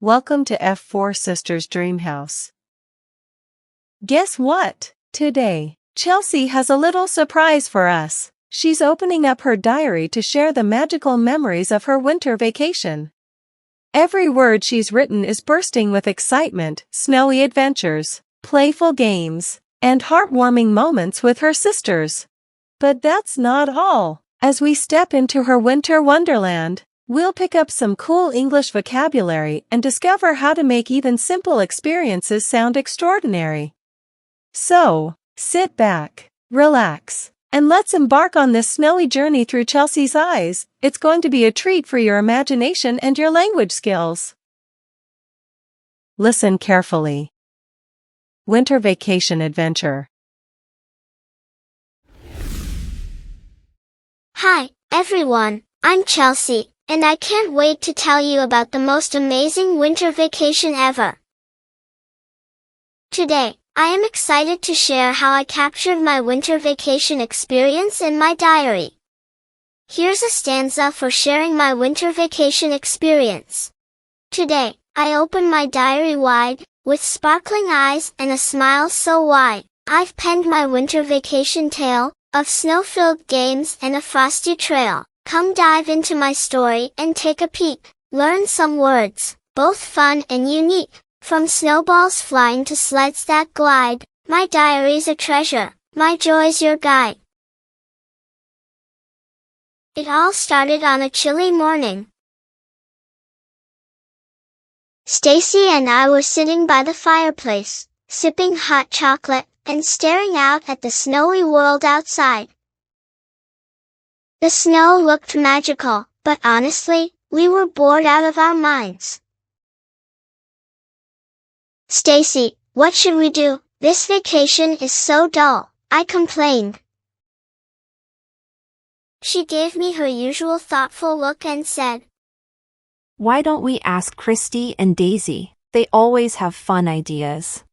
Welcome to F4 Sisters Dreamhouse. Guess what? Today, Chelsea has a little surprise for us. She's opening up her diary to share the magical memories of her winter vacation. Every word she's written is bursting with excitement, snowy adventures, playful games, and heartwarming moments with her sisters. But that's not all. As we step into her winter wonderland, we'll pick up some cool English vocabulary and discover how to make even simple experiences sound extraordinary. So, sit back, relax, and let's embark on this snowy journey through Chelsea's eyes. It's going to be a treat for your imagination and your language skills. Listen carefully. Winter Vacation Adventure. Hi, everyone, I'm Chelsea, and I can't wait to tell you about the most amazing winter vacation ever. Today, I am excited to share how I captured my winter vacation experience in my diary. Here's a stanza for sharing my winter vacation experience. Today, I open my diary wide, with sparkling eyes and a smile so wide. I've penned my winter vacation tale, of snow-filled games and a frosty trail. Come dive into my story and take a peek. Learn some words, both fun and unique. From snowballs flying to sleds that glide, my diary's a treasure, my joy's your guide. It all started on a chilly morning. Stacie and I were sitting by the fireplace, sipping hot chocolate and staring out at the snowy world outside. The snow looked magical, but honestly, we were bored out of our minds. Stacie, what should we do? This vacation is so dull, I complained. She gave me her usual thoughtful look and said, "Why don't we ask Christie and Daisy? They always have fun ideas."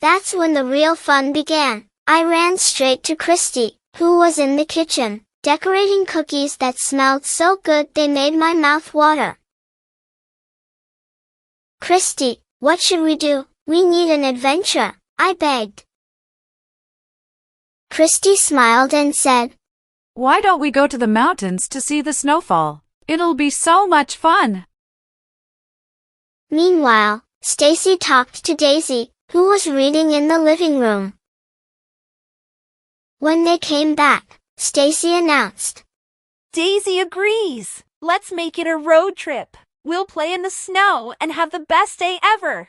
That's when the real fun began. I ran straight to Christie, who was in the kitchen, decorating cookies that smelled so good they made my mouth water. "Christie, what should we do? We need an adventure," I begged. Christie smiled and said, "Why don't we go to the mountains to see the snowfall? It'll be so much fun." Meanwhile, Stacie talked to Daisy, who was reading in the living room. When they came back, Stacie announced, Daisy agrees. Let's make it a road trip. We'll play in the snow and have the best day ever.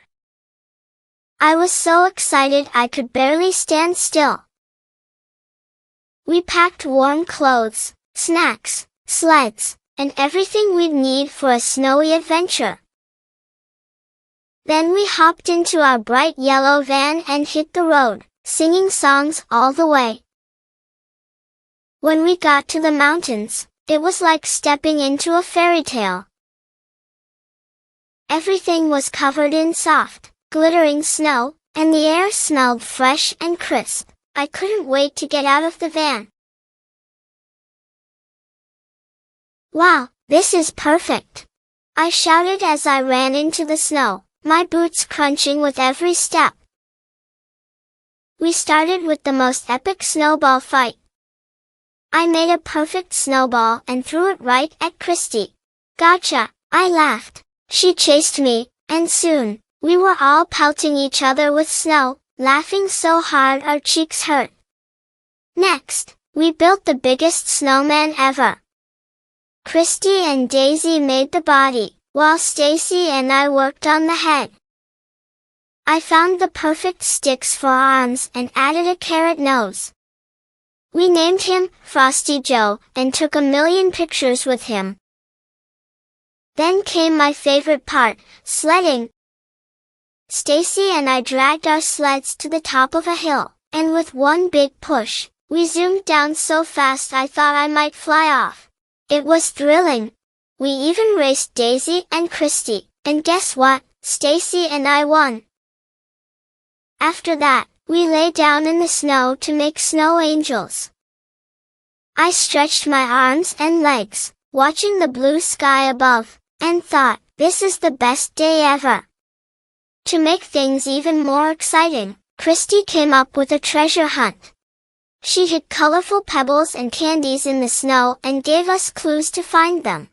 I was so excited I could barely stand still. We packed warm clothes, snacks, sleds, and everything we'd need for a snowy adventure. Then we hopped into our bright yellow van and hit the road, singing songs all the way. When we got to the mountains, it was like stepping into a fairy tale. Everything was covered in soft, glittering snow, and the air smelled fresh and crisp. I couldn't wait to get out of the van. "Wow, this is perfect!" I shouted as I ran into the snow, my boots crunching with every step. We started with the most epic snowball fight. I made a perfect snowball and threw it right at Christie. "Gotcha!" I laughed. She chased me, and soon, we were all pelting each other with snow, laughing so hard our cheeks hurt. Next, we built the biggest snowman ever. Christie and Daisy made the body, while Stacie and I worked on the head. I found the perfect sticks for arms and added a carrot nose. We named him Frosty Joe and took a million pictures with him. Then came my favorite part, sledding. Stacie and I dragged our sleds to the top of a hill, and with one big push, we zoomed down so fast I thought I might fly off. It was thrilling. We even raced Daisy and Christie, and guess what? Stacie and I won. After that, we lay down in the snow to make snow angels. I stretched my arms and legs, watching the blue sky above, and thought, This is the best day ever. To make things even more exciting, Christie came up with a treasure hunt. She hid colorful pebbles and candies in the snow and gave us clues to find them.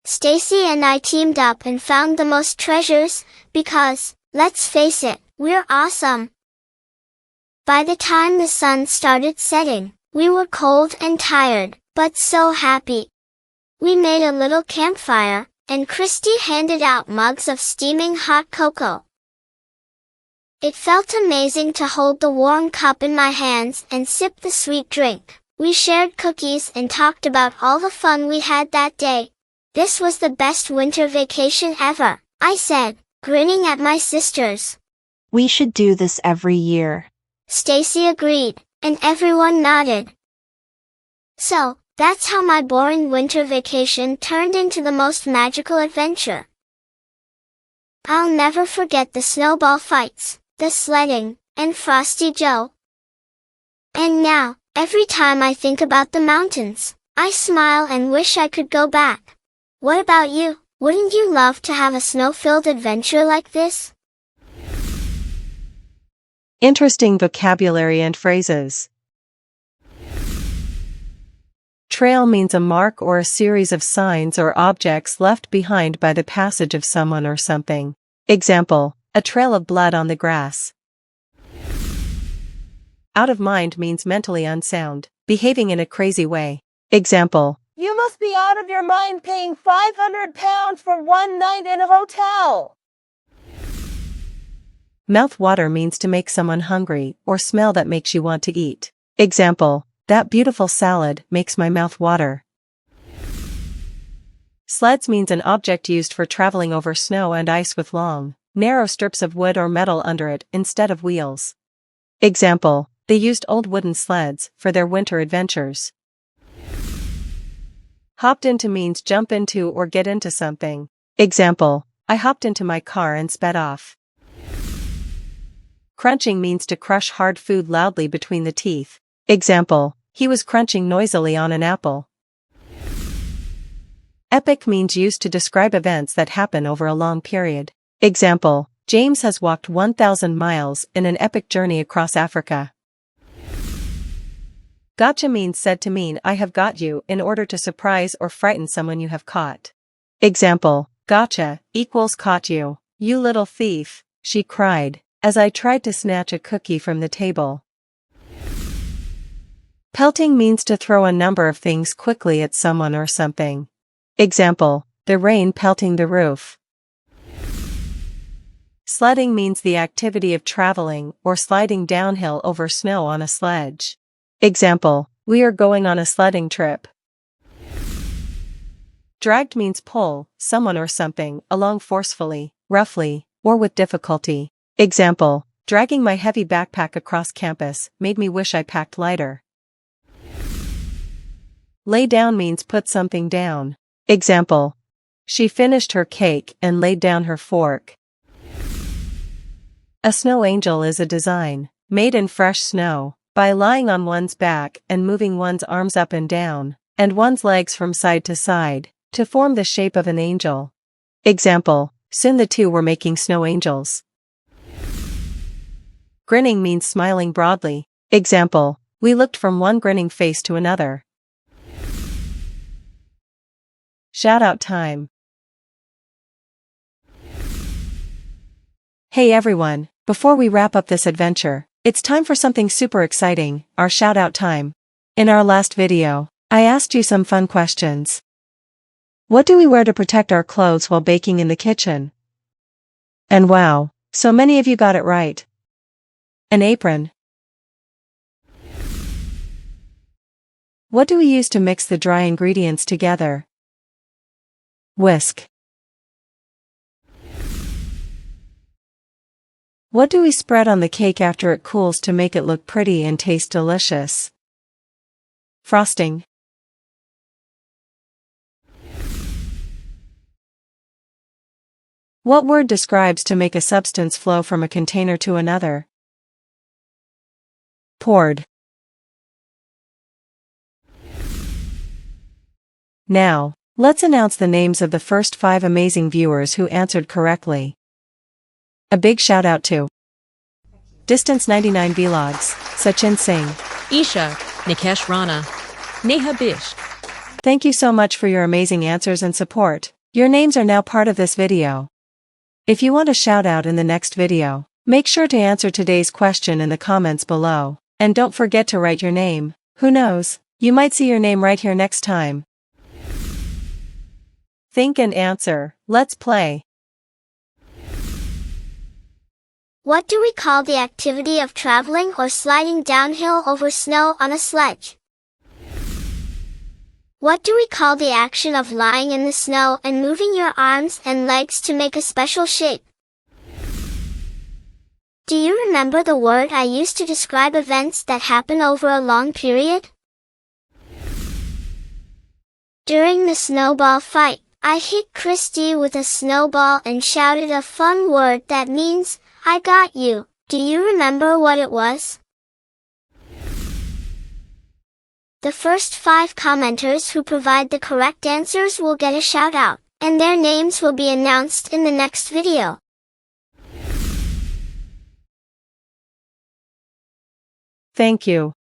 Stacie and I teamed up and found the most treasures, because, let's face it, we're awesome. By the time the sun started setting, we were cold and tired, but so happy. We made a little campfire, and Christie handed out mugs of steaming hot cocoa. It felt amazing to hold the warm cup in my hands and sip the sweet drink. We shared cookies and talked about all the fun we had that day. This was the best winter vacation ever, I said, grinning at my sisters. We should do this every year. Stacie agreed, and everyone nodded. So, that's how my boring winter vacation turned into the most magical adventure. I'll never forget the snowball fights, the sledding, and Frosty Joe. And now, every time I think about the mountains, I smile and wish I could go back. What about you? Wouldn't you love to have a snow-filled adventure like this? Interesting vocabulary and phrases. Trail means a mark or a series of signs or objects left behind by the passage of someone or something. Example, a trail of blood on the grass. Out of mind means mentally unsound, behaving in a crazy way. Example, you must be out of your mind paying £500 for one night in a hotel. Mouth water means to make someone hungry or smell that makes you want to eat. Example, that beautiful salad makes my mouth water. Sleds means an object used for traveling over snow and ice with long, narrow strips of wood or metal under it instead of wheels. Example, they used old wooden sleds for their winter adventures. Hopped into means jump into or get into something. Example, I hopped into my car and sped off. Crunching means to crush hard food loudly between the teeth. Example, he was crunching noisily on an apple. Epic means used to describe events that happen over a long period. Example, James has walked 1,000 miles in an epic journey across Africa. Gotcha means said to mean I have got you in order to surprise or frighten someone you have caught. Example, gotcha equals caught you, you little thief, she cried, as I tried to snatch a cookie from the table. Pelting means to throw a number of things quickly at someone or something. Example, the rain pelting the roof. Sledding means the activity of traveling or sliding downhill over snow on a sledge. Example, we are going on a sledding trip. Dragged means pull someone or something along forcefully, roughly, or with difficulty. Example, dragging my heavy backpack across campus made me wish I packed lighter. Lay down means put something down. Example, she finished her cake and laid down her fork. A snow angel is a design, made in fresh snow, by lying on one's back and moving one's arms up and down, and one's legs from side to side, to form the shape of an angel. Example, soon the two were making snow angels. Grinning means smiling broadly. Example, we looked from one grinning face to another. Shoutout time. Hey everyone, before we wrap up this adventure, it's time for something super exciting, our shoutout time. In our last video, I asked you some fun questions. What do we wear to protect our clothes while baking in the kitchen? And wow, so many of you got it right. An apron. What do we use to mix the dry ingredients together? Whisk. What do we spread on the cake after it cools to make it look pretty and taste delicious? Frosting. What word describes to make a substance flow from a container to another? Poured. Now, Let's announce the names of the first 5 amazing viewers who answered correctly. A big shout out to Distance 99 Vlogs, Sachin Singh, Isha, Nikesh Rana, Neha Bish. Thank you so much for your amazing answers and support. Your names are now part of this video. If you want a shout out in the next video, make sure to answer today's question in the comments below, and don't forget to write your name. Who knows, you might see your name right here next time. Think and answer. Let's play. What do we call the activity of traveling or sliding downhill over snow on a sledge? What do we call the action of lying in the snow and moving your arms and legs to make a special shape? Do you remember the word I used to describe events that happen over a long period? During the snowball fight, I hit Christie with a snowball and shouted a fun word that means, I got you. Do you remember what it was? The first 5 commenters who provide the correct answers will get a shout out, and their names will be announced in the next video. Thank you.